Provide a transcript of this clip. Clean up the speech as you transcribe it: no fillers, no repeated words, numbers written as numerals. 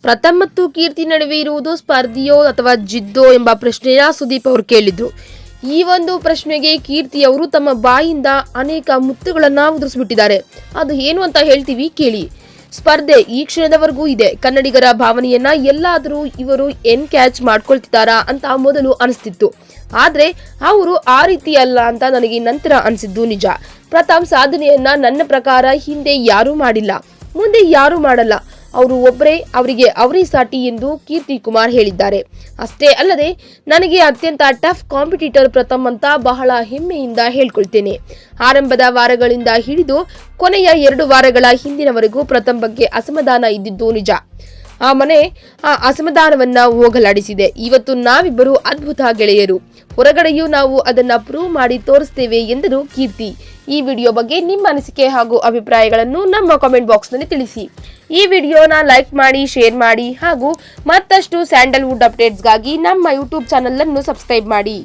ಪ್ರಥಮ್ ಮತ್ತು ಕೀರ್ತಿ ನಡುವೆ ಇರುವುದು ಸ್ಪರ್ಧೆಯೋ ಅಥವಾ ಜಿದ್ದೋ ಎಂಬ ಪ್ರಶ್ನೆಯ ಸುದೀಪ್ ಅವರು ಕೇಳಿದ್ರು. ಈ ಒಂದು ಪ್ರಶ್ನೆಗೆ ಕೀರ್ತಿ ಅವರು ತಮ್ಮ ಬಾಯಿಂದ ಅನೇಕ ಮುತ್ತುಗಳನ್ನ ಉದುರಿಸ್ಬಿಟ್ಟಿದ್ದಾರೆ. ಅದು ಏನು ಅಂತ ಹೇಳ್ತೀವಿ ಕೇಳಿ. ಸ್ಪರ್ಧೆ ಈ ಕ್ಷಣದವರೆಗೂ ಇದೆ. ಕನ್ನಡಿಗರ ಭಾವನೆಯನ್ನ ಎಲ್ಲಾದರೂ ಇವರು ಕ್ಯಾಚ್ ಮಾಡ್ಕೊಳ್ತಿದ್ದಾರಾ ಅಂತ ಮೊದಲು ಅನಿಸ್ತಿತ್ತು. ಆದ್ರೆ ಅವರು ಆ ರೀತಿ ಅಲ್ಲ ಅಂತ ನನಗೆ ನಂತರ ಅನಿಸಿದ್ದು ನಿಜ. ಪ್ರಥಮ್ ಸಾಧನೆಯನ್ನ ನನ್ನ ಪ್ರಕಾರ ಹಿಂದೆ ಯಾರೂ ಮಾಡಿಲ್ಲ, ಮುಂದೆ ಯಾರೂ ಮಾಡಲ್ಲ. ಅವರು ಒಬ್ಬರೇ, ಅವರೇ ಸಾಟಿ ಎಂದು ಕೀರ್ತಿ ಕುಮಾರ್ ಹೇಳಿದ್ದಾರೆ. ಅಷ್ಟೇ ಅಲ್ಲದೆ ನನಗೆ ಅತ್ಯಂತ ಟಫ್ ಕಾಂಪಿಟೇಟರ್ ಪ್ರಥಮ್ ಅಂತ ಬಹಳ ಹೆಮ್ಮೆಯಿಂದ ಹೇಳ್ಕೊಳ್ತೇನೆ. ಆರಂಭದ ವಾರಗಳಿಂದ ಹಿಡಿದು ಕೊನೆಯ 2 ವಾರಗಳ ಹಿಂದಿನವರೆಗೂ ಪ್ರಥಮ್ ಬಗ್ಗೆ ಅಸಮಾಧಾನ ಇದ್ದಿದ್ದು ನಿಜ. ಆ ಅಸಮಾಧಾನವನ್ನ ಹೋಗಲಾಡಿಸಿದೆ. ಇವತ್ತು ನಾವಿಬ್ಬರು ಅದ್ಭುತ ಗೆಳೆಯರು. ಹೊರಗಡೆಯೂ ನಾವು ಅದನ್ನ ಪ್ರೂವ್ ಮಾಡಿ ತೋರಿಸ್ತೇವೆ ಎಂದರು ಕೀರ್ತಿ. ಈ ವಿಡಿಯೋ ಬಗ್ಗೆ ನಿಮ್ಮ ಅನಿಸಿಕೆ ಹಾಗೂ ಅಭಿಪ್ರಾಯಗಳನ್ನು ನಮ್ಮ ಕಾಮೆಂಟ್ ಬಾಕ್ಸ್ ನಲ್ಲಿ ತಿಳಿಸಿ. ಈ ವಿಡಿಯೋನ ಲೈಕ್ ಮಾಡಿ, ಶೇರ್ ಮಾಡಿ ಹಾಗೂ ಮತ್ತಷ್ಟು ಸ್ಯಾಂಡಲ್ವುಡ್ ಅಪ್ಡೇಟ್ಸ್ಗಾಗಿ ನಮ್ಮ ಯೂಟ್ಯೂಬ್ ಚಾನೆಲ್ ಅನ್ನು ಸಬ್ಸ್ಕ್ರೈಬ್ ಮಾಡಿ.